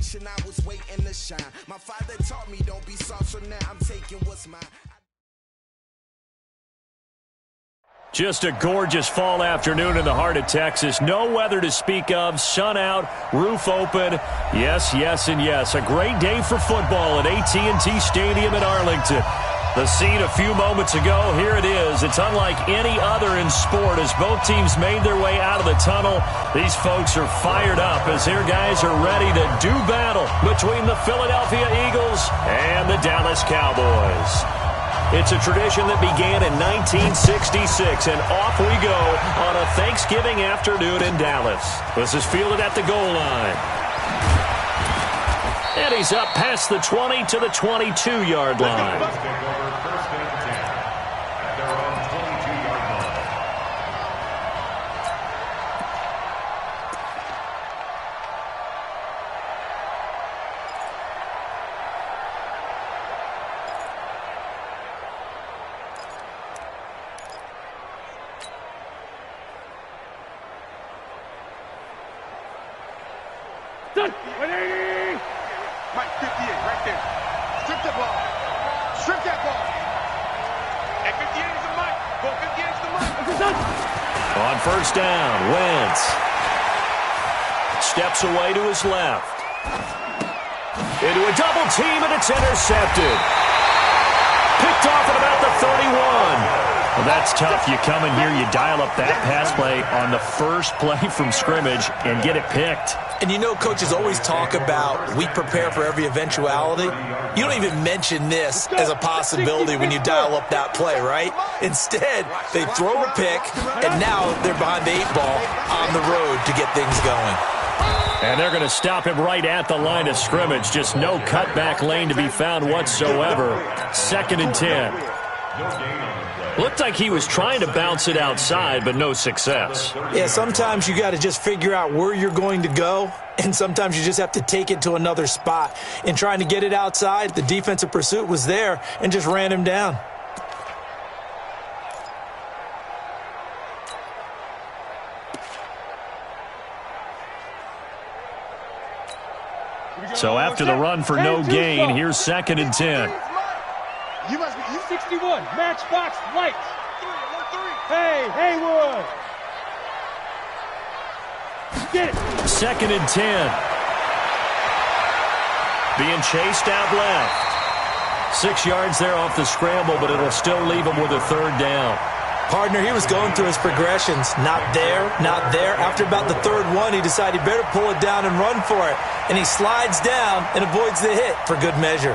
generation, I was waiting to shine. My father taught me don't be soft, so now I'm taking what's mine. Just a gorgeous fall afternoon in the heart of Texas. No weather to speak of. Sun out, roof open. Yes, yes, and yes. A great day for football at AT&T Stadium in Arlington. The scene a few moments ago, here it is. It's unlike any other in sport as both teams made their way out of the tunnel. These folks are fired up as their guys are ready to do battle between the Philadelphia Eagles and the Dallas Cowboys. It's a tradition that began in 1966, and off we go on a Thanksgiving afternoon in Dallas. This is fielded at the goal line. And he's up past the 20 to the 22-yard line. Mike, 58, right there. Strip the ball. Strip that ball. And 58 is the Mike. Go 58 is the Mike. On first down, Wentz steps away to his left. Into a double team, and it's intercepted. Picked off at about the 31. Well, that's tough. You come in here, you dial up that pass play on the first play from scrimmage and get it picked. And you know coaches always talk about we prepare for every eventuality. You don't even mention this as a possibility when you dial up that play, right? Instead, they throw a pick, and now they're behind the 8 ball on the road to get things going. And they're going to stop him right at the line of scrimmage. Just no cutback lane to be found whatsoever. 2nd and 10. Looked like he was trying to bounce it outside, but no success. Yeah, sometimes you got to just figure out where you're going to go, and sometimes you just have to take it to another spot. In trying to get it outside, the defensive pursuit was there and just ran him down. So after the run for no gain, here's 2nd and 10. You must be 61. Matchbox lights. Hey, Haywood. Get it. 2nd and 10. Being chased out left. 6 yards there off the scramble, but it'll still leave him with a 3rd down. Partner, he was going through his progressions. Not there, not there. After about the 3rd one, he decided he better pull it down and run for it. And he slides down and avoids the hit for good measure.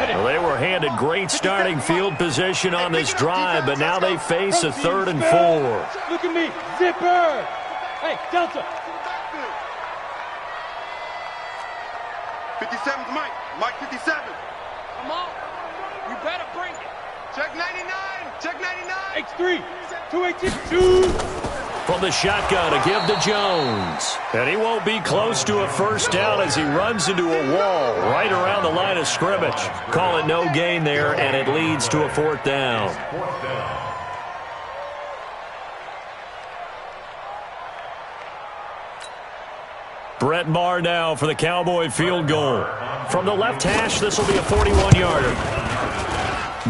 Well, they were handed great starting field position on this drive, but now they face a 3rd and 4. Look at me, zipper. Hey, Delta. 57's Mike. Mike 57. Come on. You better bring it. Check 99. Check 99. X3. 282. From the shotgun, a give to Jones. And he won't be close to a 1st down as he runs into a wall right around the line of scrimmage. Call it no gain there, and it leads to a 4th down. Brett Maher now for the Cowboy field goal. From the left hash, this will be a 41-yarder.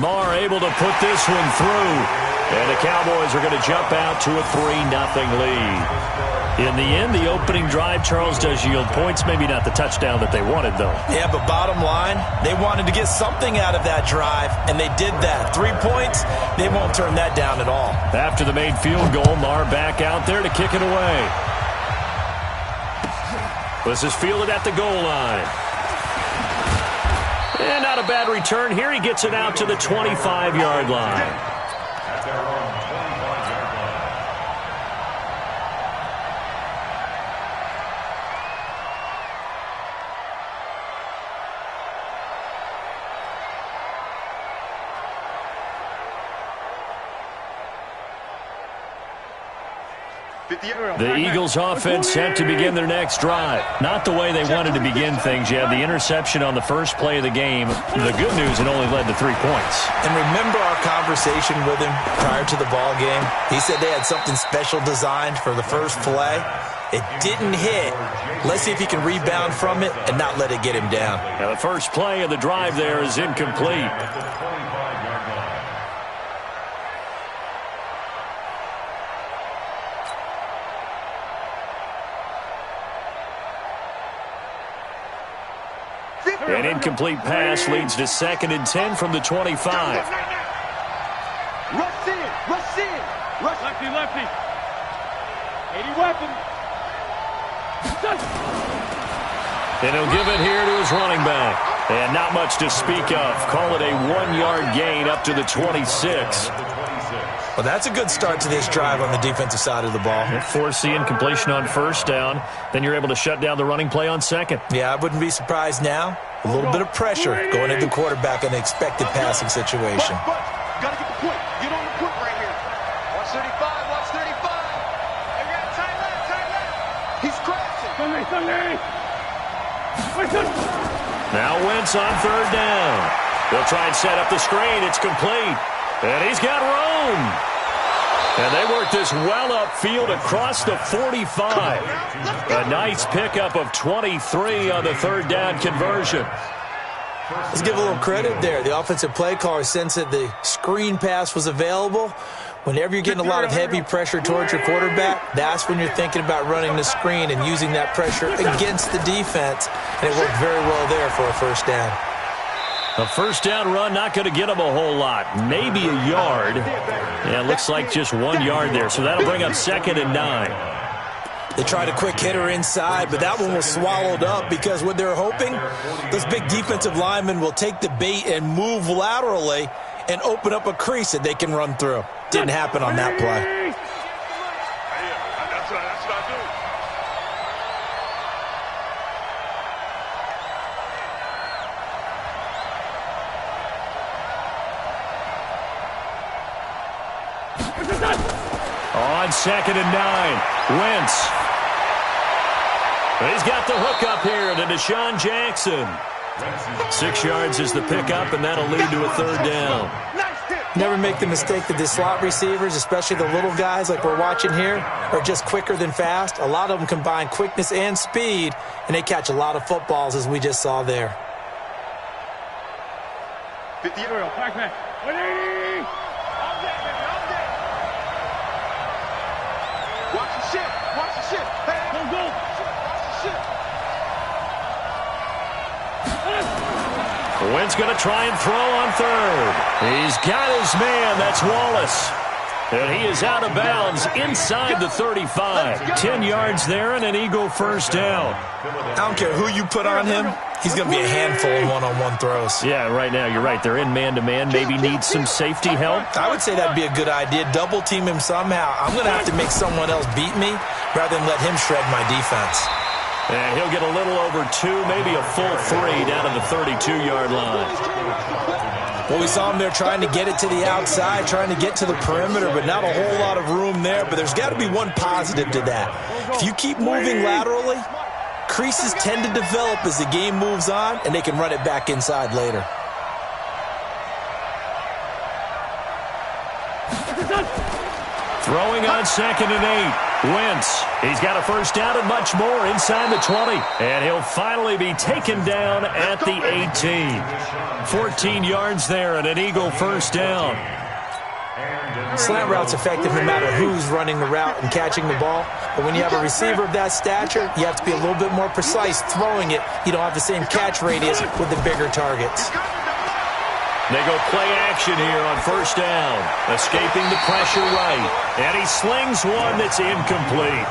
Maher able to put this one through. And the Cowboys are going to jump out to a 3-0 lead. In the end, the opening drive, Charles, does yield points. Maybe not the touchdown that they wanted, though. Yeah, but bottom line, they wanted to get something out of that drive, and they did that. 3 points, they won't turn that down at all. After the made field goal, Maher back out there to kick it away. This is fielded at the goal line. And not a bad return here. He gets it out to the 25-yard line. The Eagles offense set to begin their next drive. Not the way they wanted to begin things. You had the interception on the first play of the game. The good news, it only led to 3 points. And remember our conversation with him prior to the ball game? He said they had something special designed for the first play. It didn't hit. Let's see if he can rebound from it and not let it get him down. Now the first play of the drive there is incomplete. An incomplete pass leads to 2nd and 10 from the 25. Rush in. Rush in. Rush. Lefty, lefty. 80 weapon. And he'll give it here to his running back. And not much to speak of. Call it a 1-yard gain up to the 26. Well, that's a good start to this drive on the defensive side of the ball. Force the incompletion on first down. Then you're able to shut down the running play on second. Yeah, I wouldn't be surprised now. A little bit of pressure going into the quarterback in the expected passing situation. But, gotta get the point. Get on the point right here. Watch 35, watch 35. Hey, we got tight left. He's crashing. Now Wentz on 3rd down. They'll try and set up the screen. It's complete. And he's got room. And they work this well upfield across the 45. A nice pickup of 23 on the 3rd down conversion. Let's give a little credit there. The offensive play caller sensed that the screen pass was available. Whenever you're getting a lot of heavy pressure towards your quarterback, that's when you're thinking about running the screen and using that pressure against the defense. And it worked very well there for a 1st down. A 1st down run, not going to get him a whole lot. Maybe a yard. Yeah, it looks like just 1 yard there. So that'll bring up 2nd and 9. They tried a quick hitter inside, but that one was swallowed up because what they're hoping, those big defensive linemen will take the bait and move laterally and open up a crease that they can run through. Didn't happen on that play. That's what I do. On 2nd and 9, Wentz. He's got the hook up here to Deshaun Jackson. 6 yards is the pickup, and that'll lead to a 3rd down. Never make the mistake that the slot receivers, especially the little guys like we're watching here, are just quicker than fast. A lot of them combine quickness and speed, and they catch a lot of footballs, as we just saw there. 50 Pac-Man. 180. Watch the shit. Watch the shit. Hey, Go. watch the shit. Wentz going to try and throw on 3rd. He's got his man. That's Wallace. And he is out of bounds inside the 35. 10 yards there and an Eagle 1st down. I don't care who you put on him. He's going to be a handful of one-on-one throws. Yeah, right now, you're right. They're in man-to-man. Maybe need some safety help. I would say that'd be a good idea. Double team him somehow. I'm going to have to make someone else beat me rather than let him shred my defense. And he'll get a little over 2, maybe a full 3 down to the 32-yard line. Well, we saw him there trying to get it to the outside, trying to get to the perimeter, but not a whole lot of room there. But there's got to be one positive to that. If you keep moving laterally, creases tend to develop as the game moves on, and they can run it back inside later. Throwing on 2nd and 8. Wentz. He's got a 1st down and much more inside the 20. And he'll finally be taken down at the 18. 14 yards there and an Eagle 1st down. Slant route's effective no matter who's running the route and catching the ball. But when you have a receiver of that stature, you have to be a little bit more precise throwing it. You don't have the same catch radius with the bigger targets. They go play action here on 1st down. Escaping the pressure right. And he slings one that's incomplete.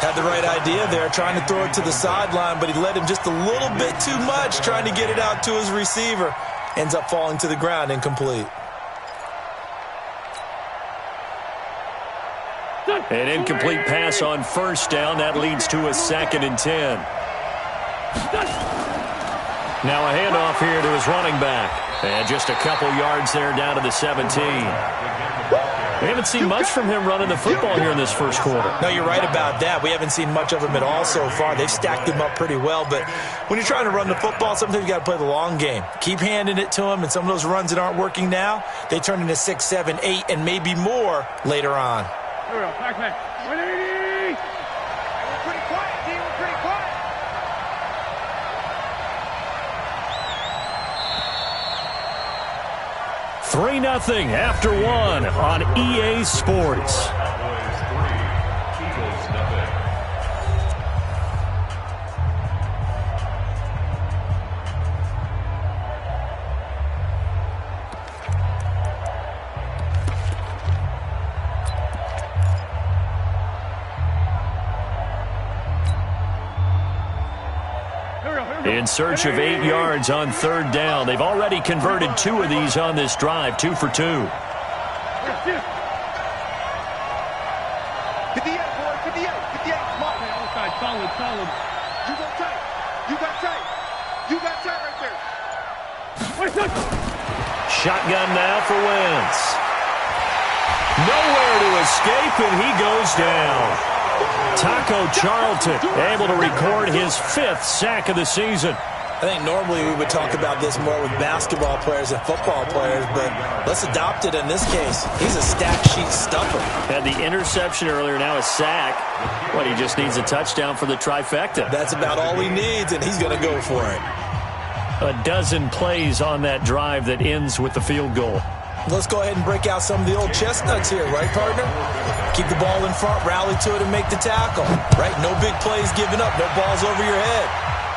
Had the right idea there, trying to throw it to the sideline, but he led him just a little bit too much, trying to get it out to his receiver. Ends up falling to the ground, incomplete. An incomplete pass on 1st down. That leads to a 2nd and 10. Now a handoff here to his running back. And just a couple yards there down to the 17. We haven't seen much from him running the football here in this first quarter. No, you're right about that. We haven't seen much of him at all so far. They've stacked him up pretty well, but when you're trying to run the football, sometimes you got to play the long game. Keep handing it to him, and some of those runs that aren't working now, they turn into 6, 7, 8, and maybe more later on. Here we go. Back. 180. We're pretty quiet, D. We're pretty quiet. Three 3-0 after one on EA Sports. In search of 8 yards on third down. They've already converted 2 of these on this drive, 2 for 2. Get the end, boy. Get the end. Get the end. Come on. Outside, solid. You go tight. You got tight. You got tight right there. Shotgun now for Wentz. Nowhere to escape, and he goes down. Taco Charlton able to record his 5th sack of the season. I think normally we would talk about this more with basketball players and football players, but let's adopt it in this case. He's a stat sheet stuffer. Had the interception earlier, now a sack. What, he just needs a touchdown for the trifecta. That's about all he needs, and he's going to go for it. A dozen plays on that drive that ends with the field goal. Let's go ahead and break out some of the old chestnuts here, right, partner? Keep the ball in front, rally to it, and make the tackle, right? No big plays given up, no balls over your head.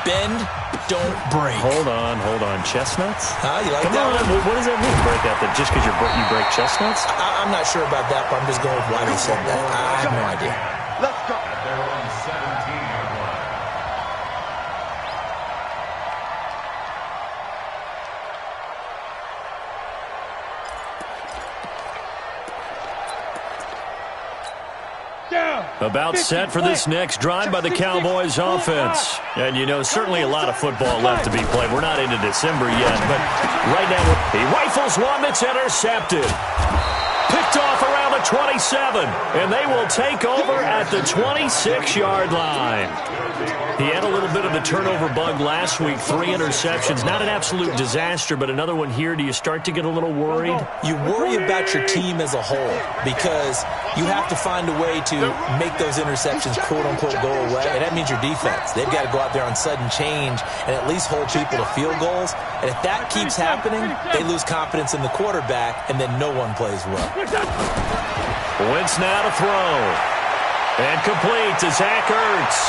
Bend, don't break. Hold on. Chestnuts? You like Come that on. one? What does that mean, break out? That just because you break chestnuts? I'm not sure about that, but I'm just going with why they said that. I have no idea. Let's go. They're on 17-yard line. About set for this next drive by the Cowboys offense. And, you know, certainly a lot of football left to be played. We're not into December yet, but right now he rifles one that's intercepted. Picked off around the 27, and they will take over at the 26-yard line. He had a little bit of the turnover bug last week, 3 interceptions. Not an absolute disaster, but another one here. Do you start to get a little worried? You worry about your team as a whole because you have to find a way to make those interceptions, quote-unquote, go away, and that means your defense. They've got to go out there on sudden change and at least hold people to field goals, and if that keeps happening, they lose confidence in the quarterback, and then no one plays well. Wentz now to throw. And complete to Zach Ertz.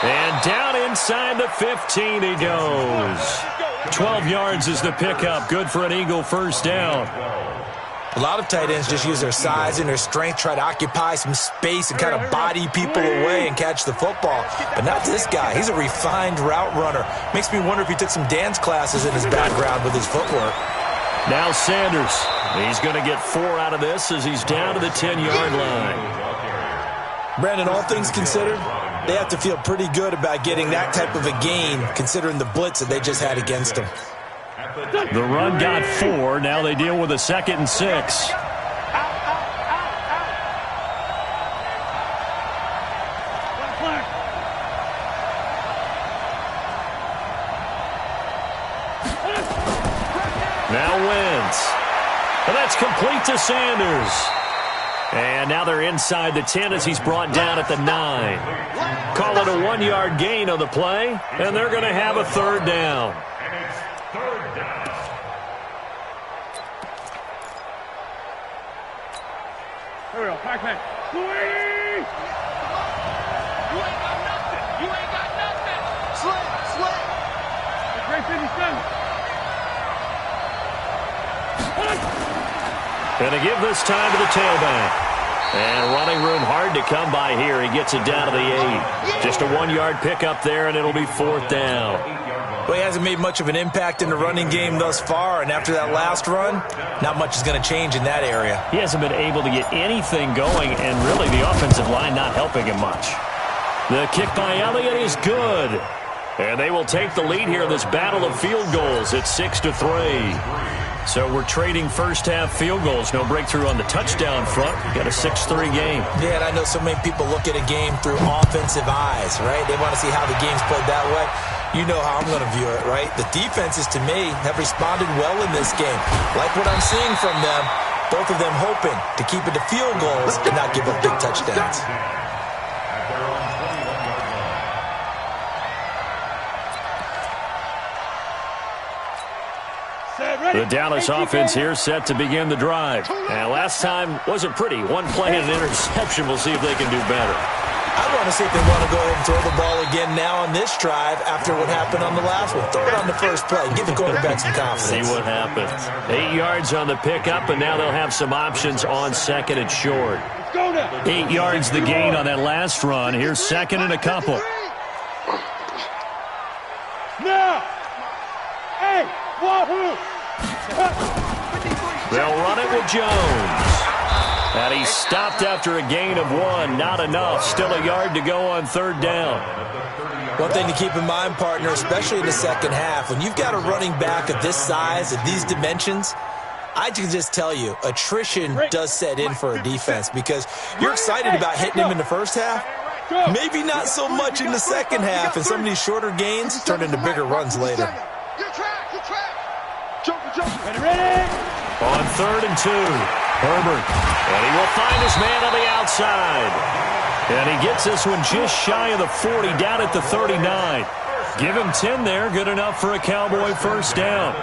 And down inside the 15 he goes. 12 yards is the pickup. Good for an Eagle first down. A lot of tight ends just use their size and their strength, try to occupy some space and kind of body people away and catch the football. But not this guy. He's a refined route runner. Makes me wonder if he took some dance classes in his background with his footwork. Now Sanders. He's going to get 4 out of this as he's down to the 10-yard line. Brandon, all things considered, they have to feel pretty good about getting that type of a gain considering the blitz that they just had against them. The run got 4. Now they deal with a 2nd and 6. Now Wentz. And that's complete to Sanders. And now they're inside the 10 as he's brought down at the 9. Call it a 1-yard gain on the play, and they're going to have a 3rd down. And it's 3rd down. Here we go. Back. 280. You ain't got nothing. You ain't got nothing. Slam. Great 57. Going to give this time to the tailback. And running room hard to come by here. He gets it down to the 8. Just a 1-yard pickup there, and it'll be 4th down. Well, he hasn't made much of an impact in the running game thus far, and after that last run, not much is going to change in that area. He hasn't been able to get anything going, and really the offensive line not helping him much. The kick by Elliott is good. And they will take the lead here in this battle of field goals at 6-3. So we're trading first-half field goals. No breakthrough on the touchdown front. Got a 6-3 game. Yeah, and I know so many people look at a game through offensive eyes, right? They want to see how the game's played that way. You know how I'm going to view it, right? The defenses, to me, have responded well in this game. Like what I'm seeing from them, both of them hoping to keep it to field goals and not give up big touchdowns. The Dallas offense here set to begin the drive. And last time wasn't pretty. One play and an interception. We'll see if they can do better. I want to see if they want to go ahead and throw the ball again now on this drive after what happened on the last one. Throw it on the first play. Give the quarterback some confidence. See what happens. 8 yards on the pickup, and now they'll have some options on second and short. 8 yards the gain on that last run. Here's second and a couple. Now! Hey! Wahoo! They'll run it with Jones. And he stopped after a gain of 1. Not enough. Still a yard to go on third down. One thing to keep in mind, partner, especially in the second half, when you've got a running back of this size, of these dimensions, I can just tell you, attrition does set in for a defense because you're excited about hitting him in the first half. Maybe not so much in the second half, and some of these shorter gains turn into bigger runs later. On third and 2, Herbert. And he will find his man on the outside. And he gets this one just shy of the 40, down at the 39. Give him 10 there, good enough for a Cowboy first down.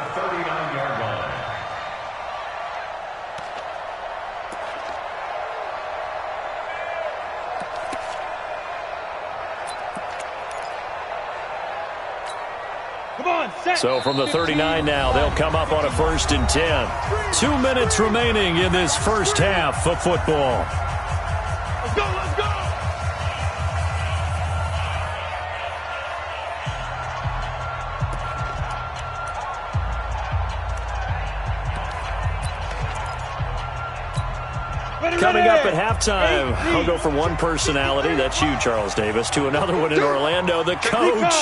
So from the 39 now, they'll come up on a 1st and 10. 2 minutes remaining in this first half of football. Let's go, let's go! Coming up at halftime, I'll go from one personality, that's you, Charles Davis, to another one in Orlando, the coach.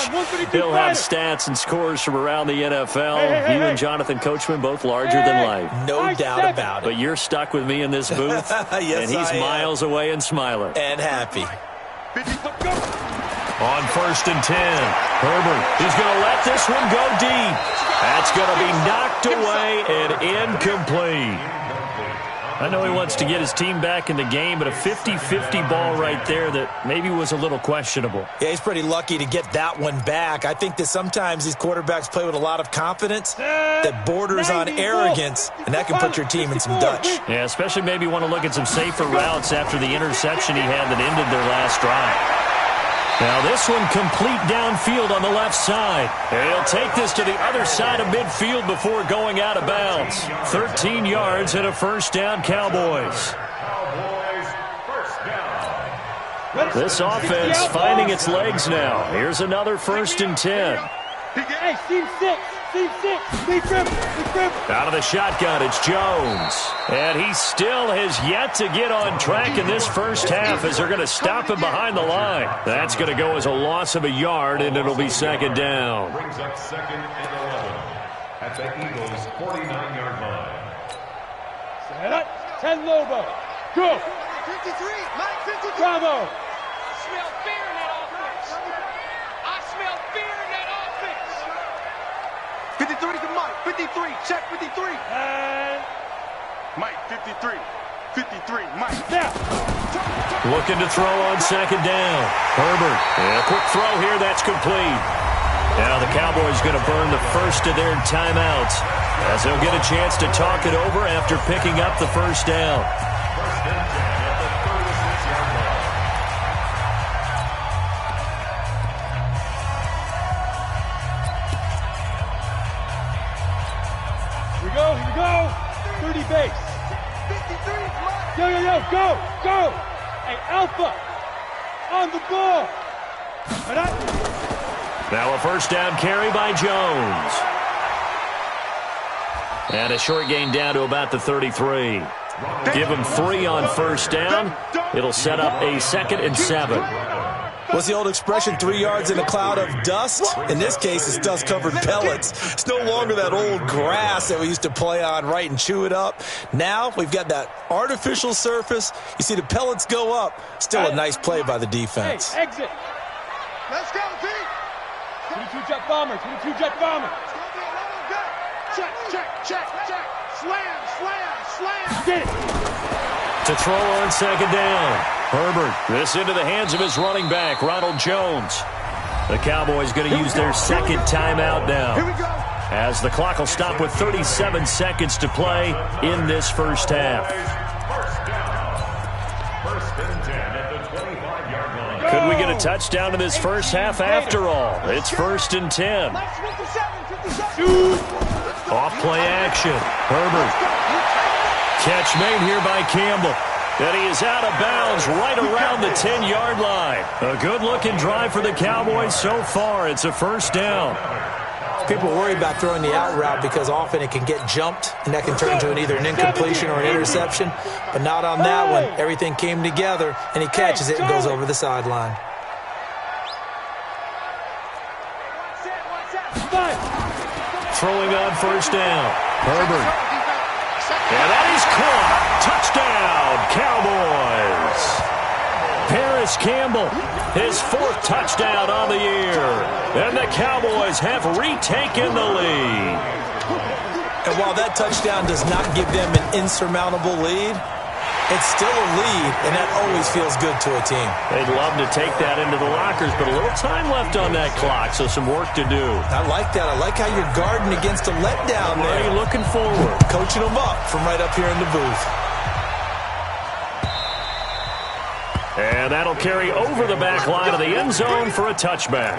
He'll have stats and scores from around the NFL. You and Jonathan Coachman, both larger than life. No doubt about it. But you're stuck with me in this booth, yes, and he's miles away and smiling. And happy. On 1st and 10, Herbert is going to let this one go deep. That's going to be knocked away and incomplete. I know he wants to get his team back in the game, but a 50-50 ball right there that maybe was a little questionable. Yeah, he's pretty lucky to get that one back. I think that sometimes these quarterbacks play with a lot of confidence that borders on arrogance, and that can put your team in some Dutch. Yeah, especially maybe want to look at some safer routes after the interception he had that ended their last drive. Now this one complete downfield on the left side. He'll take this to the other side of midfield before going out of bounds. 13 yards and a first down, Cowboys. This offense finding its legs now. Here's another 1st and 10. Hey, team 6. Out of the shotgun, it's Jones. And he still has yet to get on track in this first half as they're going to stop him behind the line. That's going to go as a loss of a yard, and it'll be second down. Brings up 2nd and 11 at the Eagles' 49-yard line. Set up. 10 Lobo. Go. 53, Mike 53. Bravo. Smell fear in that offense. I smell fear in that offense. 53 to Mike. 53. Check 53. And Mike 53. 53. Mike. now. Looking to throw on second down. Herbert. And a quick throw here. That's complete. Now the Cowboys going to burn the first of their timeouts as they'll get a chance to talk it over after picking up the first down. First and 10 at the 36-yard line. Here we go. 30 base. 53, Mike. Yo, go. Hey, Alpha. On the ball. Now a first down carry by Jones. And a short gain down to about the 33. Give him 3 on first down. It'll set up a 2nd and 7. What's the old expression, 3 yards in a cloud of dust? In this case, it's dust-covered pellets. It's no longer that old grass that we used to play on, right, and chew it up. Now we've got that artificial surface. You see the pellets go up. Still a nice play by the defense. Hey, exit. Let's go, Pete. 22 jet bomber, 22 jet bomber. Check, check, check, check. Slam, slam, slam. Get it. To throw on second down. Herbert, this into the hands of his running back, Ronald Jones. The Cowboys going to use their second timeout now, Here we go. as the clock will stop with 37 seconds to play in this first half. First and 10 at the 25-yard line. Could we get a touchdown in this first half after all? It's first and 10. Off play action. Herbert. Catch made here by Campbell. And he is out of bounds right around the 10-yard line. A good-looking drive for the Cowboys so far. It's a first down. People worry about throwing the out route because often it can get jumped, and that can turn into either an incompletion or an interception. But not on that one. Everything came together, and he catches it and goes over the sideline. Throwing on first down. Herbert. And that is caught. Touchdown, Cowboys. Paris Campbell, his 4th touchdown on the year. And the Cowboys have retaken the lead. And while that touchdown does not give them an insurmountable lead, it's still a lead, and that always feels good to a team. They'd love to take that into the lockers, but a little time left on that clock, so some work to do. I like that. I like how you're guarding against a letdown there. Already looking forward. Coaching them up from right up here in the booth. And that'll carry over the back line of the end zone for a touchback.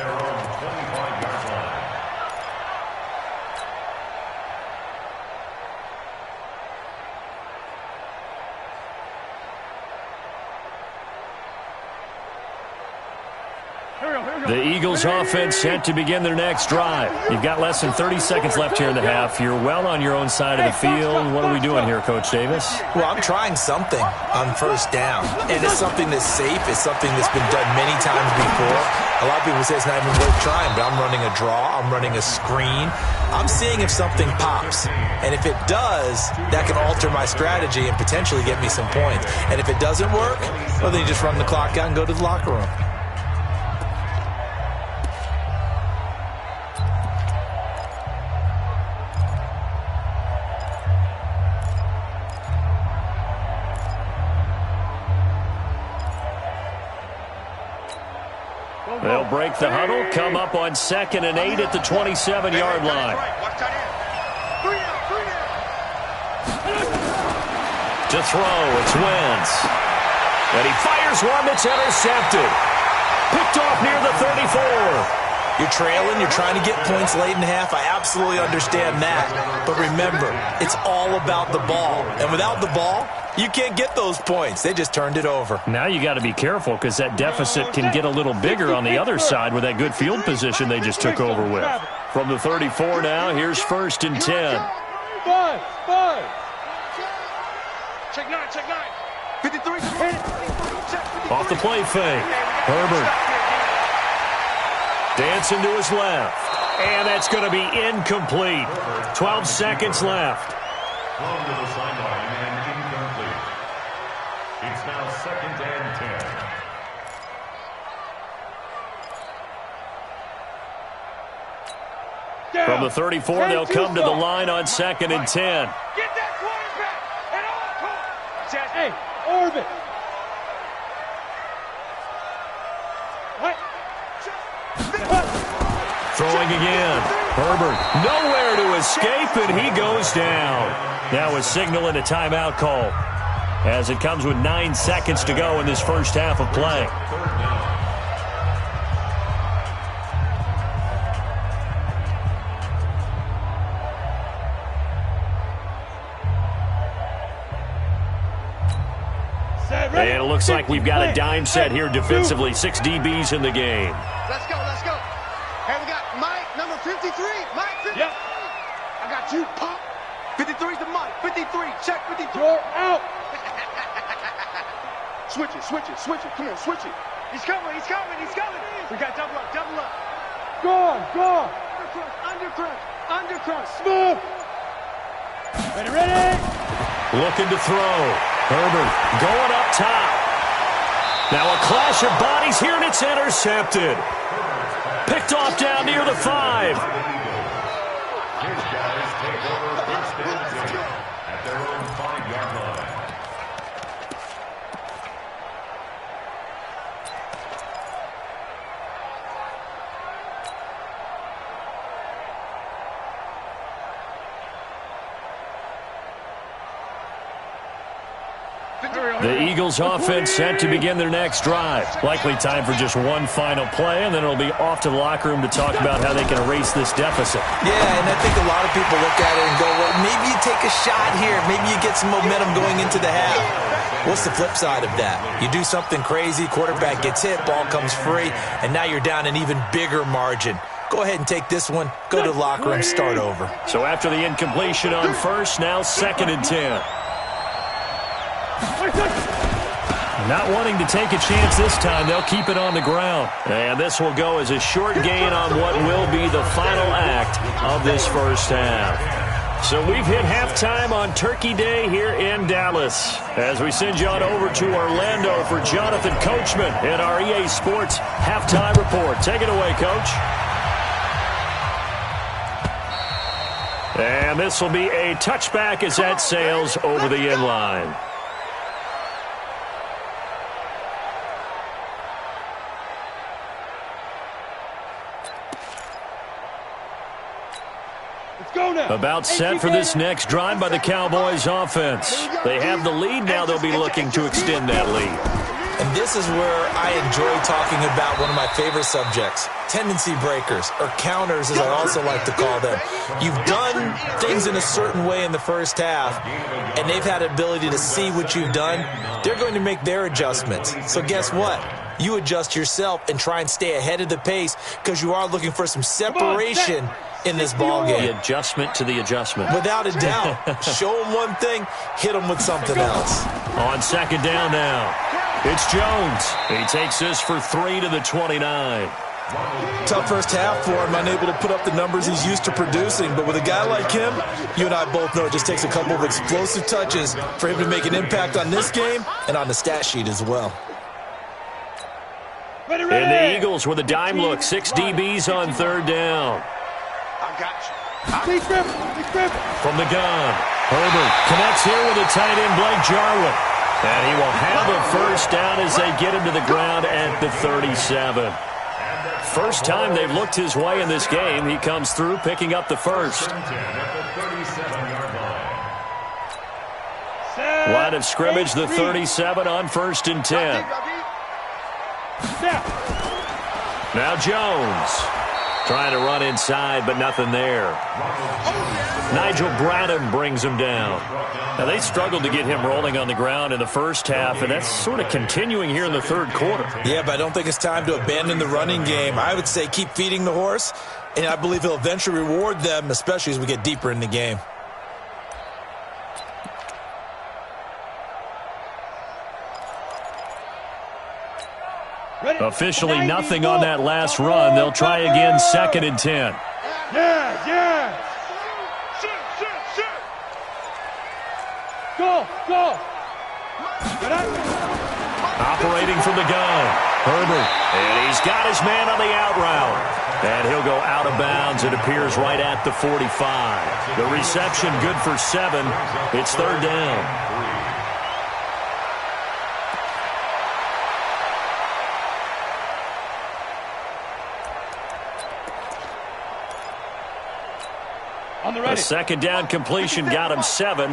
The Eagles offense set to begin their next drive. You've got less than 30 seconds left here in the half. You're well on your own side of the field. What are we doing here, Coach Davis? Well, I'm trying something on first down. And it's something that's safe. It's something that's been done many times before. A lot of people say it's not even worth trying, but I'm running a draw. I'm running a screen. I'm seeing if something pops. And if it does, that can alter my strategy and potentially get me some points. And if it doesn't work, well, then you just run the clock out and go to the locker room. They'll break the huddle, come up on 2nd and 8 at the 27-yard line. To throw, it's Wentz. And he fires one that's intercepted. Picked off near the 34. You're trailing, you're trying to get points late in half. I absolutely understand that. But remember, it's all about the ball. And without the ball, you can't get those points. They just turned it over. Now you got to be careful because that deficit can get a little bigger on the other side with that good field position they just took over with. From the 34 now, here's 1st and 10. Five. Check 9, check 9. 53. Off the play fake. Herbert. Dancing to his left. And that's going to be incomplete. 12 seconds left. Thrown to the sideline and incomplete. It's now 2nd and 10. From the 34, they'll come to the line on 2nd and 10. Get that quarterback at all costs. Hey, orbit. Throwing again. Herbert nowhere to escape, and he goes down. Now a signal and a timeout call as it comes with 9 seconds to go in this first half of play. And it looks like we've got a dime set here defensively. 6 DBs in the game. Let's go, let's go. Hey, we got Mike, number 53. Mike, 53. Yep. I got you, Pop. 53's the Mike. 53, check 53. You're out. Switch it. Come on, switch it. He's coming, he's coming, he's coming. We got double up, double up. Go. Undercross. Smooth. Ready. Looking to throw. Herbert going up top. Now a clash of bodies here, and it's intercepted. Picked off down near the 5. His guys take over first and 10 at their own 5-yard line. The Eagles offense set to begin their next drive. Likely time for just one final play, and then it'll be off to the locker room to talk about how they can erase this deficit. Yeah, and I think a lot of people look at it and go, well, maybe you take a shot here. Maybe you get some momentum going into the half. What's the flip side of that? You do something crazy, quarterback gets hit, ball comes free, and now you're down an even bigger margin. Go ahead and take this one, go to the locker room, start over. So after the incompletion on first, now 2nd and 10. Not wanting to take a chance this time, they'll keep it on the ground. And this will go as a short gain on what will be the final act of this first half. So we've hit halftime on Turkey Day here in Dallas. As we send you on over to Orlando for Jonathan Coachman in our EA Sports Halftime Report. Take it away, Coach. And this will be a touchback as that sails over the end line. About set for this next drive by the Cowboys offense. They have the lead now. They'll be looking to extend that lead. And this is where I enjoy talking about one of my favorite subjects, tendency breakers, or counters as I also like to call them. You've done things in a certain way in the first half, and they've had the ability to see what you've done. They're going to make their adjustments. So guess what? You adjust yourself and try and stay ahead of the pace because you are looking for some separation in this ball game. The adjustment to the adjustment. Without a doubt. Show them one thing, hit them with something else. On 2nd down now, it's Jones. He takes this for 3 to the 29. Tough first half for him, unable to put up the numbers he's used to producing. But with a guy like him, you and I both know it just takes a couple of explosive touches for him to make an impact on this game and on the stat sheet as well. And the Eagles with a dime look. 6 DBs on 3rd down. I got you. From the gun, Herbert connects here with a tight end, Blake Jarwin. And he will have a first down as they get him to the ground at the 37. First time they've looked his way in this game. He comes through picking up the first. Line of scrimmage, the 37 on 1st and 10. Now Jones trying to run inside, but nothing there. Nigel Bradham brings him down. Now, they struggled to get him rolling on the ground in the first half, and that's sort of continuing here in the 3rd quarter. Yeah, but I don't think it's time to abandon the running game. I would say keep feeding the horse, and I believe he'll eventually reward them, especially as we get deeper in the game. Officially nothing on that last run. They'll try again, 2nd and 10. Yeah. Shoot. Go. Operating from the gun, Herbert. And he's got his man on the out route. And he'll go out of bounds. It appears right at the 45. The reception good for 7. It's 3rd down. A 2nd down completion got him 7.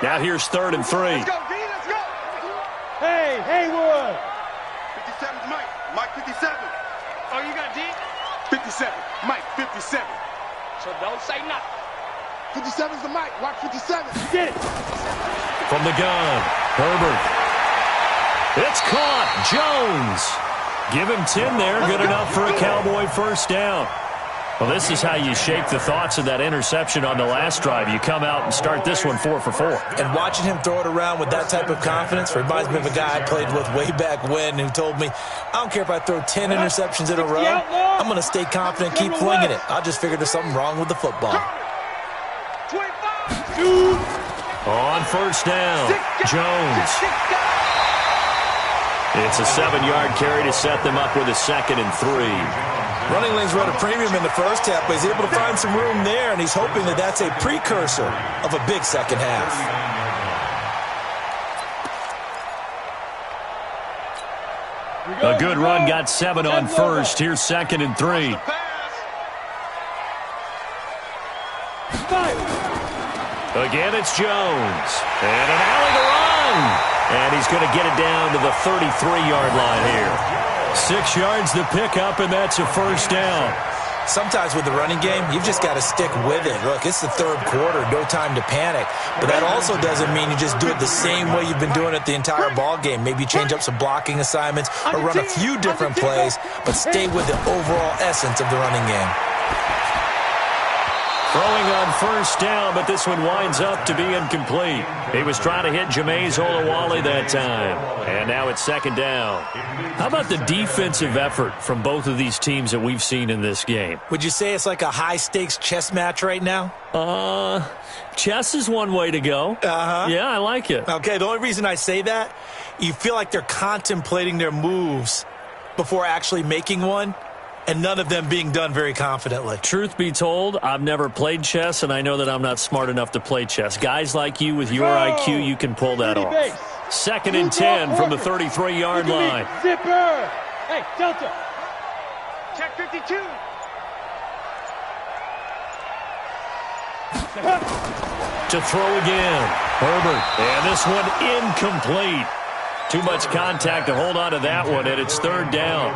Now here's 3rd and 3. Let's go. Hey, Haywood. 57's Mike. Mike 57. Oh, you got D? 57. Mike 57. So don't say nothing. 57's the Mike. Mike 57. Get it. From the gun, Herbert. It's caught. Jones. Give him 10 there. Good enough for a Cowboy first down. Well, this is how you shape the thoughts of that interception on the last drive. You come out and start this one 4 for 4. And watching him throw it around with that type of confidence reminds me of a guy I played with way back when who told me, I don't care if I throw 10 interceptions in a row, I'm going to stay confident, keep flinging it. I just figured there's something wrong with the football. On first down, Jones. It's a 7-yard carry to set them up with a 2nd and 3. Running lanes run a premium in the first half, but he's able to find some room there, and he's hoping that that's a precursor of a big second half. A good run, got 7 on first. Here's 2nd and 3. Again, it's Jones. And an alley to run. And he's going to get it down to the 33-yard line here. 6 yards to pick up, and that's a first down. Sometimes with the running game, you've just got to stick with it. Look, it's the third quarter, no time to panic. But that also doesn't mean you just do it the same way you've been doing it the entire ball game. Maybe change up some blocking assignments or run a few different plays, but stay with the overall essence of the running game. Throwing on first down, but this one winds up to be incomplete. He was trying to hit Jameis Olawale that time. And now it's 2nd down. How about the defensive effort from both of these teams that we've seen in this game? Would you say it's like a high-stakes chess match right now? Chess is one way to go. Yeah, I like it. Okay, the only reason I say that, you feel like they're contemplating their moves before actually making one, and none of them being done very confidently. Truth be told, I've never played chess, and I know that I'm not smart enough to play chess. Guys like you with your IQ, you can pull that off. 2nd and 10 from the 33-yard line. Zipper! Hey, Delta! Check 52! To throw again. Herbert. And this one incomplete. Too much contact to hold on to that one, and it's 3rd down.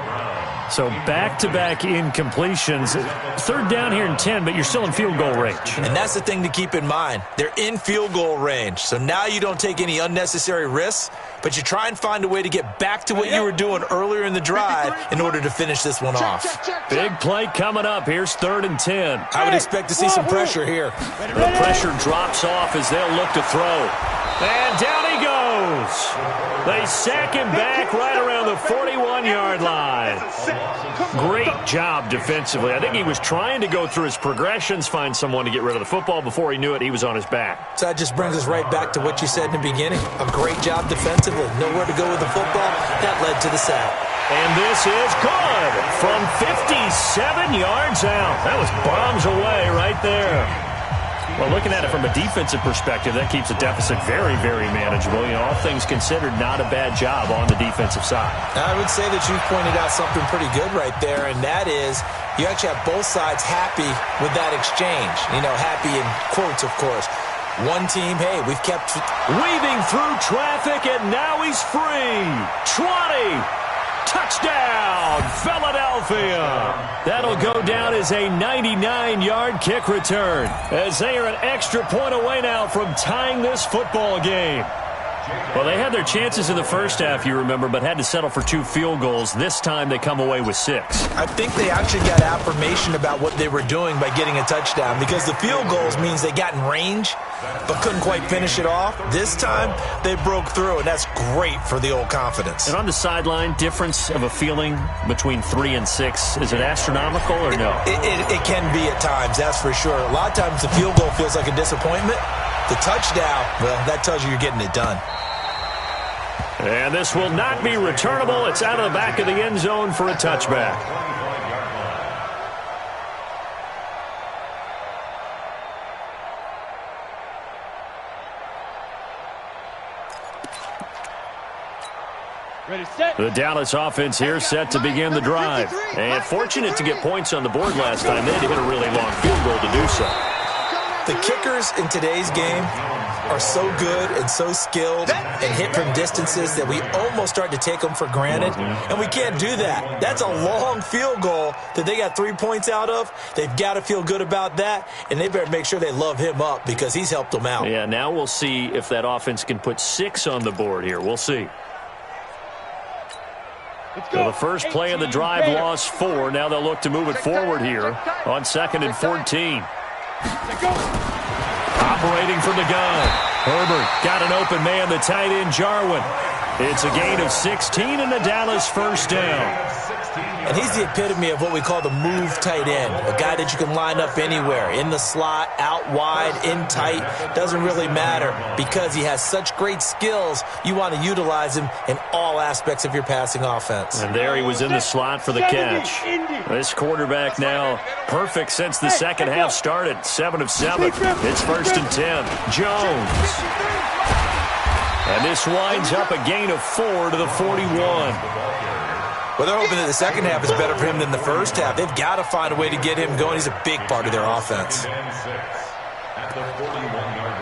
So back-to-back incompletions. 3rd down here in 10, but you're still in field goal range. And that's the thing to keep in mind. They're in field goal range. So now you don't take any unnecessary risks, but you try and find a way to get back to what you were doing earlier in the drive in order to finish this one off. Big play coming up. Here's 3rd and 10. I would expect to see some pressure here. The pressure drops off as they'll look to throw. And down he goes. They sack him back right around the 41-yard line. Great job defensively. I think he was trying to go through his progressions, find someone to get rid of the football. Before he knew it, he was on his back. So that just brings us right back to what you said in the beginning. A great job defensively. Nowhere to go with the football. That led to the sack. And this is good from 57 yards out. That was bombs away right there. Well, looking at it from a defensive perspective, that keeps the deficit very, very manageable. You know, all things considered, not a bad job on the defensive side. I would say that you pointed out something pretty good right there, and that is you actually have both sides happy with that exchange. You know, happy in quotes, of course. One team, hey, we've kept weaving through traffic, and now he's free. 20. Touchdown, Philadelphia. That'll go down as a 99-yard kick return, as they are an extra point away now from tying this football game. Well, they had their chances in the first half, you remember, but had to settle for 2 field goals. This time they come away with 6. I think they actually got affirmation about what they were doing by getting a touchdown, because the field goals means they got in range but couldn't quite finish it off. This time they broke through, and that's great for the old confidence. And on the sideline, difference of a feeling between 3 and 6, is it astronomical or no? It can be at times, that's for sure. A lot of times the field goal feels like a disappointment. The touchdown, well, that tells you you're getting it done. And this will not be returnable. It's out of the back of the end zone for a touchback. Ready, set. The Dallas offense here set to begin the drive. And fortunate to get points on the board last time. They had to hit a really long field goal to do so. The kickers in today's game are so good and so skilled and hit from distances that we almost start to take them for granted. And we can't do that. That's a long field goal that they got 3 points out of. They've got to feel good about that, and they better make sure they love him up because he's helped them out. Yeah, now we'll see if that offense can put 6 on the board here. We'll see. So the first play of the drive lost 4. Now they'll look to move it forward here on 2nd and 14. Operating from the gun. Herbert got an open man, the tight end Jarwin. It's a gain of 16 and a Dallas first down. And he's the epitome of what we call the move tight end, a guy that you can line up anywhere, in the slot, out wide, in tight, doesn't really matter because he has such great skills. You want to utilize him in all aspects of your passing offense. And there he was in the slot for the catch. This quarterback now perfect since the second half started, 7 of 7. It's 1st and 10. Jones. And this winds up a gain of 4 to the 41. Well, they're hoping that the second half is better for him than the first half. They've got to find a way to get him going. He's a big part of their offense. At the 41-yard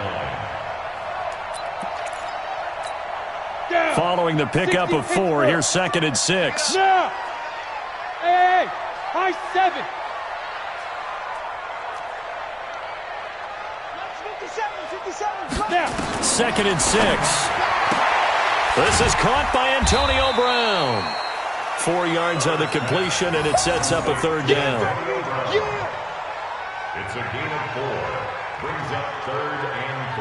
line. Following the pickup of 4, here's 2nd and 6. Now! Hey, high 7. 57. Now. 2nd and 6. This is caught by Antonio Brown. 4 yards on the completion, and it sets up a 3rd down. It's a gain of 4. Brings up 3rd and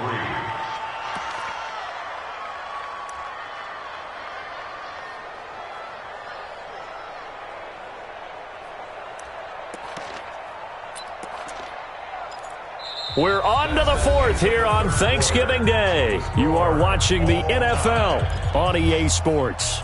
3. We're on to the 4th here on Thanksgiving Day. You are watching the NFL on EA Sports.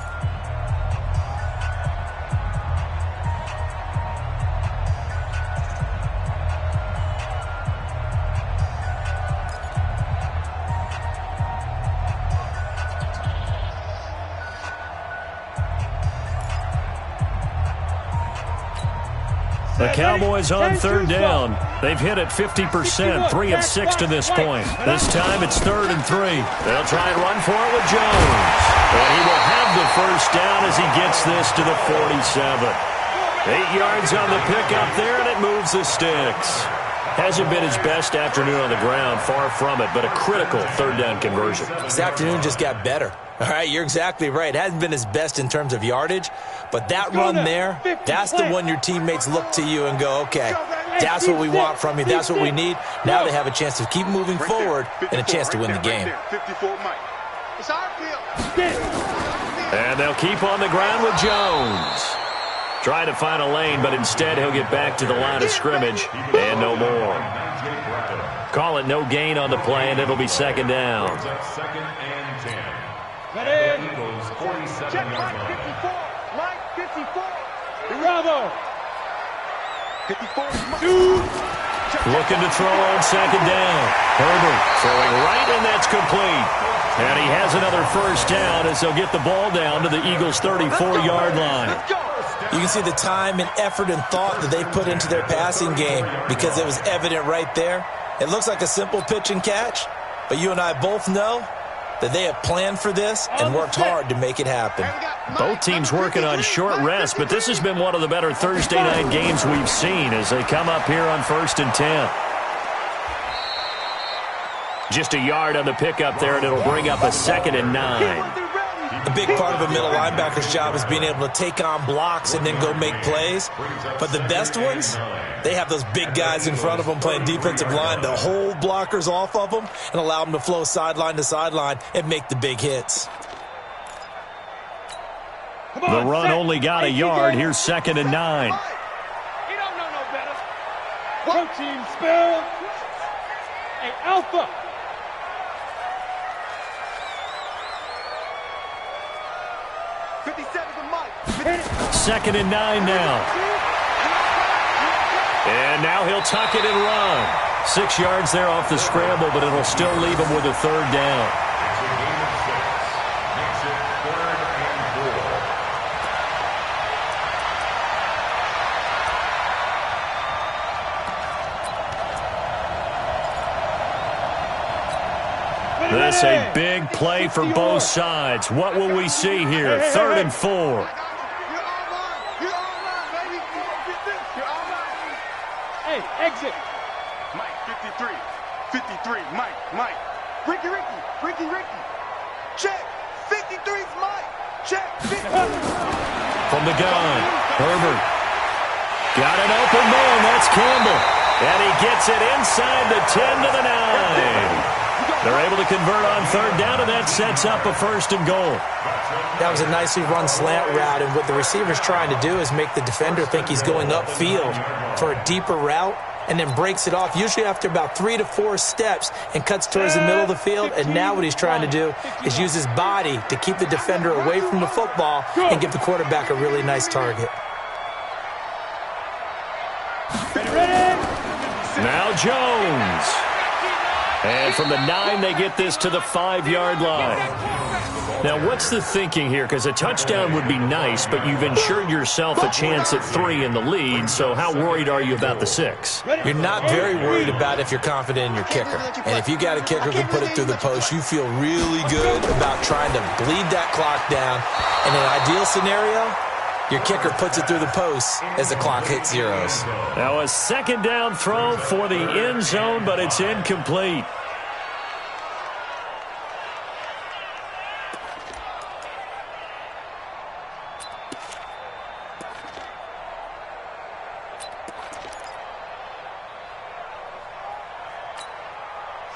The Cowboys on 3rd down. They've hit it 50%, 3 of 6 to this point. This time it's 3rd and 3. They'll try and run for it with Jones. And he will have the first down as he gets this to the 47. 8 yards on the pickup there, and it moves the sticks. Hasn't been his best afternoon on the ground, far from it, but a critical 3rd down conversion. This afternoon just got better. All right, you're exactly right. It hasn't been his best in terms of yardage, but that run there, that's the one your teammates look to you and go, okay, that's what we want from you. That's what we need. Now they have a chance to keep moving forward and a chance to win the game. And they'll keep on the ground with Jones. Trying to find a lane, but instead he'll get back to the line of scrimmage and no more. Call it no gain on the play, and it'll be 2nd down. 2nd and 10. Eagles, 47-yard line. 54. Mike, 54. Bravo. 54. Looking to throw on 2nd down. Herbert throwing right, and that's complete. And he has another first down as they'll get the ball down to the Eagles' 34-yard line. You can see the time and effort and thought that they put into their passing game because it was evident right there. It looks like a simple pitch and catch, but you and I both know that they have planned for this and worked hard to make it happen. Both teams working on short rest, but this has been one of the better Thursday night games we've seen as they come up here on 1st and 10. Just a yard on the pickup there, and it'll bring up a 2nd and 9. A big part of a middle linebacker's job is being able to take on blocks and then go make plays. But the best ones, they have those big guys in front of them playing defensive line to hold blockers off of them and allow them to flow sideline to sideline and make the big hits. The run only got a yard. Here's 2nd and 9. You don't know no better. Protein spill. Hey, Alpha. Second and 9 now. And now he'll tuck it and run. 6 yards there off the scramble, but it'll still leave him with a 3rd down. It's a gain of 6. Makes it 3rd and 4. This a big play for both sides. What will we see here? 3rd and 4. Hey, exit. Mike, 53. 53. Mike. Ricky. Check. 53's Mike. From the gun, Herbert. Got an open man, that's Campbell. And he gets it inside the 10 to the 9. They're able to convert on third down, and that sets up a 1st and goal. That was a nicely run slant route, and what the receiver's trying to do is make the defender think he's going upfield for a deeper route, and then breaks it off, usually after about 3 to 4 steps, and cuts towards the middle of the field. And now what he's trying to do is use his body to keep the defender away from the football and give the quarterback a really nice target. Now Jones. And from the 9, they get this to the 5-yard line. Now, what's the thinking here? Because a touchdown would be nice, but you've ensured yourself a chance at 3 in the lead, so how worried are you about the 6? You're not very worried about it if you're confident in your kicker. And if you got a kicker who can put it through the post, you feel really good about trying to bleed that clock down. In an ideal scenario, your kicker puts it through the post as the clock hits zeros. Now a 2nd down throw for the end zone, but it's incomplete.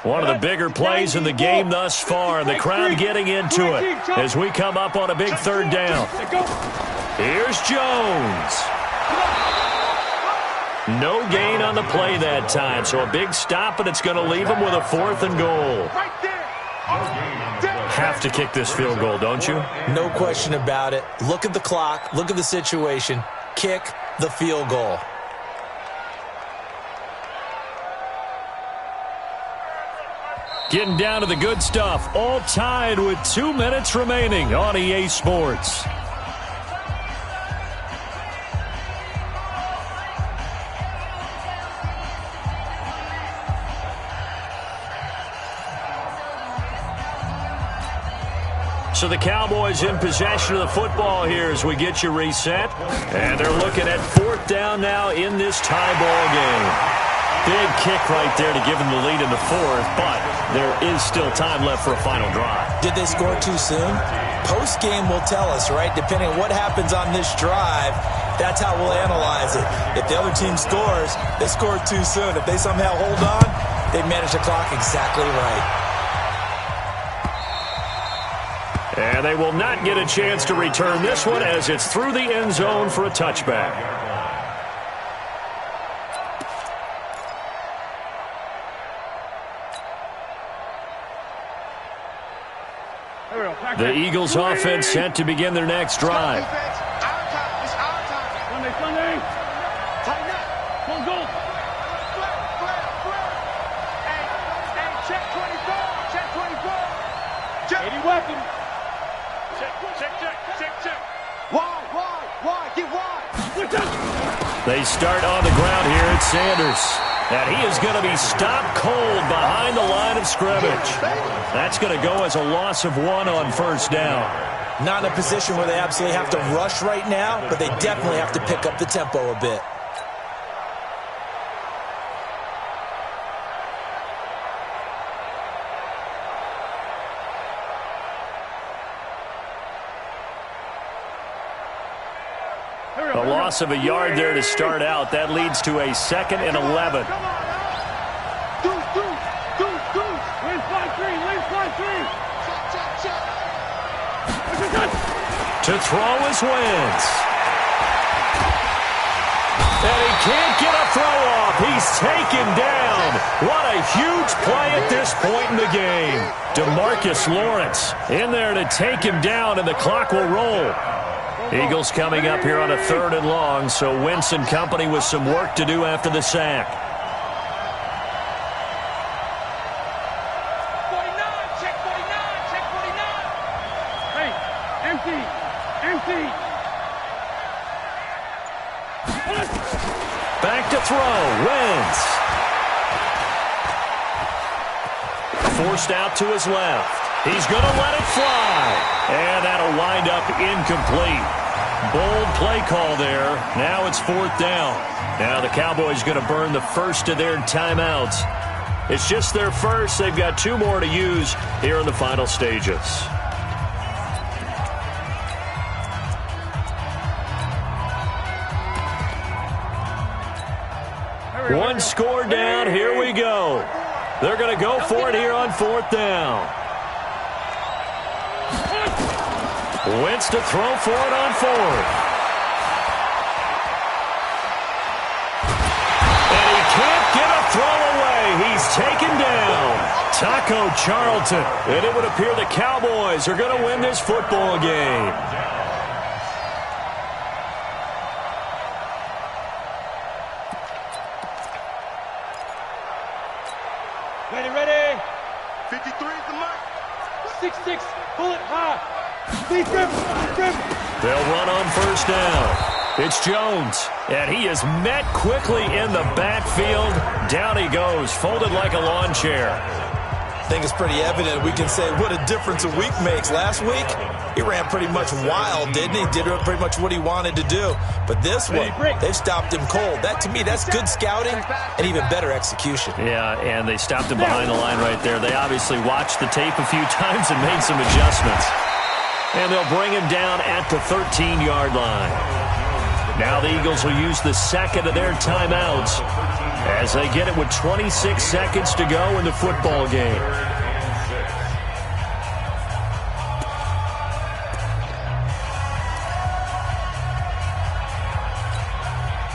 One of the bigger plays in the game thus far, and the crowd getting into it as we come up on a big 3rd down. Here's Jones. No gain on the play that time, so a big stop, and it's going to leave him with a 4th and goal. Have to kick this field goal, don't you? No question about it. Look at the clock. Look at the situation. Kick the field goal. Getting down to the good stuff. All tied with 2 minutes remaining on EA Sports. So the Cowboys in possession of the football here as we get you reset. And they're looking at 4th down now in this tie ball game. Big kick right there to give them the lead in the 4th, but there is still time left for a final drive. Did they score too soon? Post-game will tell us, right? Depending on what happens on this drive, that's how we'll analyze it. If the other team scores, they scored too soon. If they somehow hold on, they manage the clock exactly right. And they will not get a chance to return this one as it's through the end zone for a touchback. The Eagles offense set to begin their next drive. They start on the ground here at Sanders. And he is going to be stopped cold behind the line of scrimmage. That's going to go as a loss of 1 on 1st down. Not in a position where they absolutely have to rush right now, but they definitely have to pick up the tempo a bit. A loss of a yard there to start out. That leads to a 2nd and 11. To throw is Wentz. And he can't get a throw off. He's taken down. What a huge play at this point in the game. DeMarcus Lawrence in there to take him down, and the clock will roll. Eagles coming up here on a 3rd and long, so Wentz and company with some work to do after the sack. 49, check 49, check 49. Hey, empty. Back to throw, Wentz. Forced out to his left. He's going to let it fly. And that'll wind up incomplete. Bold play call there. Now it's 4th down. Now the Cowboys going to burn the first of their timeouts. It's just their first. They've got 2 more to use here in the final stages. One score down. Here we go. They're going to go for it here on 4th down. Wentz to throw for it on 4th. And he can't get a throw away. He's taken down. Taco Charlton. And it would appear the Cowboys are going to win this football game. Ready. 53 is the mark. 6-6, pull it high. Lead rim. They'll run on 1st down. It's Jones, and he is met quickly in the backfield. Down he goes, folded like a lawn chair. I think it's pretty evident. We can say what a difference a week makes. Last week, he ran pretty much wild, didn't he? Did pretty much what he wanted to do. But this one, they've stopped him cold. That, to me, that's good scouting and even better execution. Yeah, and they stopped him behind the line right there. They obviously watched the tape a few times and made some adjustments. And they'll bring him down at the 13-yard line. Now the Eagles will use the second of their timeouts as they get it with 26 seconds to go in the football game.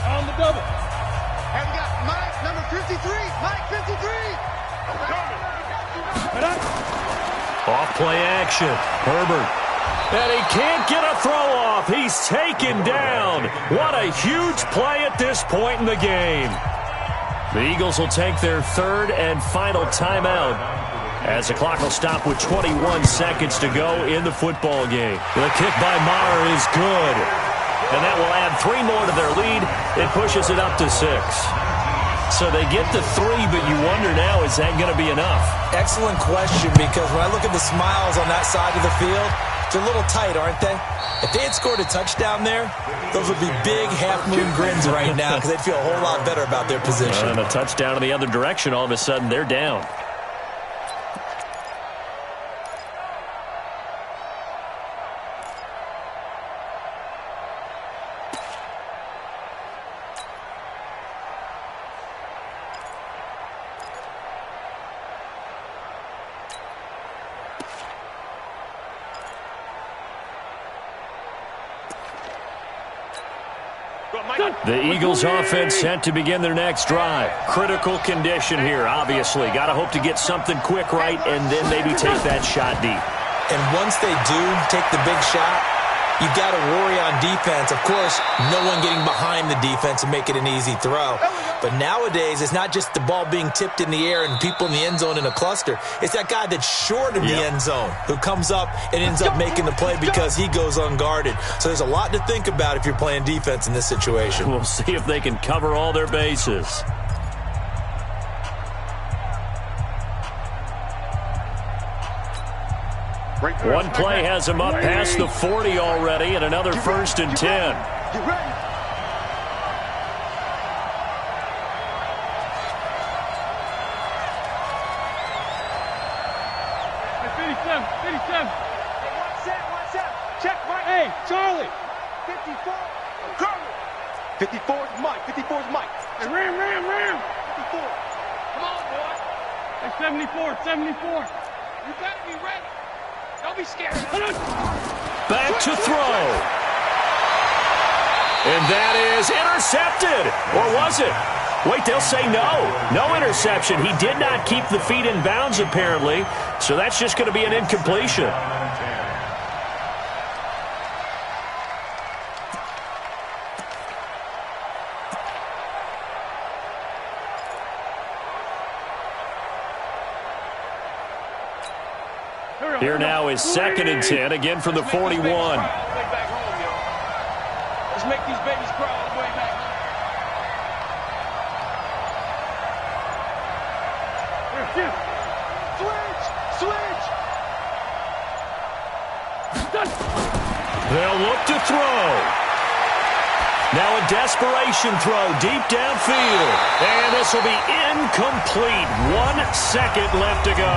On the double. And we got Mike, number 53. Mike, 53. Off play action. Herbert. And he can't get a throw off. He's taken down. What a huge play at this point in the game. The Eagles will take their 3rd and final timeout as the clock will stop with 21 seconds to go in the football game. The kick by Maher is good. And that will add 3 more to their lead. It pushes it up to 6. So they get to 3, but you wonder now, is that going to be enough? Excellent question, because when I look at the smiles on that side of the field, they're a little tight, aren't they? If they had scored a touchdown there, those would be big half-moon grins right now because they'd feel a whole lot better about their position. And a touchdown in the other direction, all of a sudden they're down. The Eagles offense set to begin their next drive. Critical condition here, obviously. Got to hope to get something quick right and then maybe take that shot deep. And once they do take the big shot, you got to worry on defense. Of course, no one getting behind the defense and make it an easy throw. But nowadays, it's not just the ball being tipped in the air and people in the end zone in a cluster. It's that guy that's short of the end zone who comes up and ends up making the play because he goes unguarded. So there's a lot to think about if you're playing defense in this situation. We'll see if they can cover all their bases. One play has him up past the 40 already, and another 1st and 10. You ready? Check, Mike. Hey, Charlie. 54. Curly. 54 is Mike. 54 is Mike. Hey, Ram. 54. Come on, boy. Hey, 74. You better be ready. Don't be scared. Back to throw. And that is intercepted. Or was it? Wait, they'll say no. No interception. He did not keep the feet in bounds, apparently. So that's just going to be an incompletion. Here now is 2nd and 10, again from the 41. Let's make these babies cry all the way back home. Switch. They'll look to throw. Now a desperation throw deep downfield. And this will be incomplete. 1 second left to go.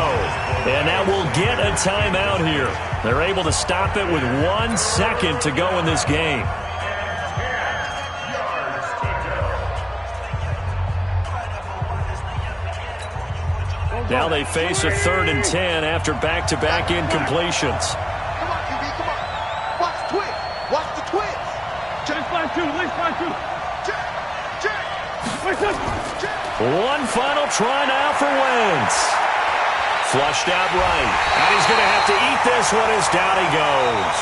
And that will get a timeout here. They're able to stop it with 1 second to go in this game. Now they face a 3rd and 10 after back-to-back incompletions. Come on, QB, come on. Watch the twins. Watch the twins. Let's find two. One final try now for Wentz. Flushed out right. And he's going to have to eat this one as down he goes.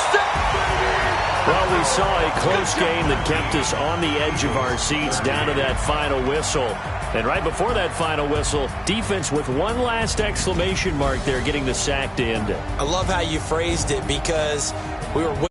Well, we saw a close game that kept us on the edge of our seats down to that final whistle. And right before that final whistle, defense with one last exclamation mark there getting the sack to end it. I love how you phrased it because we were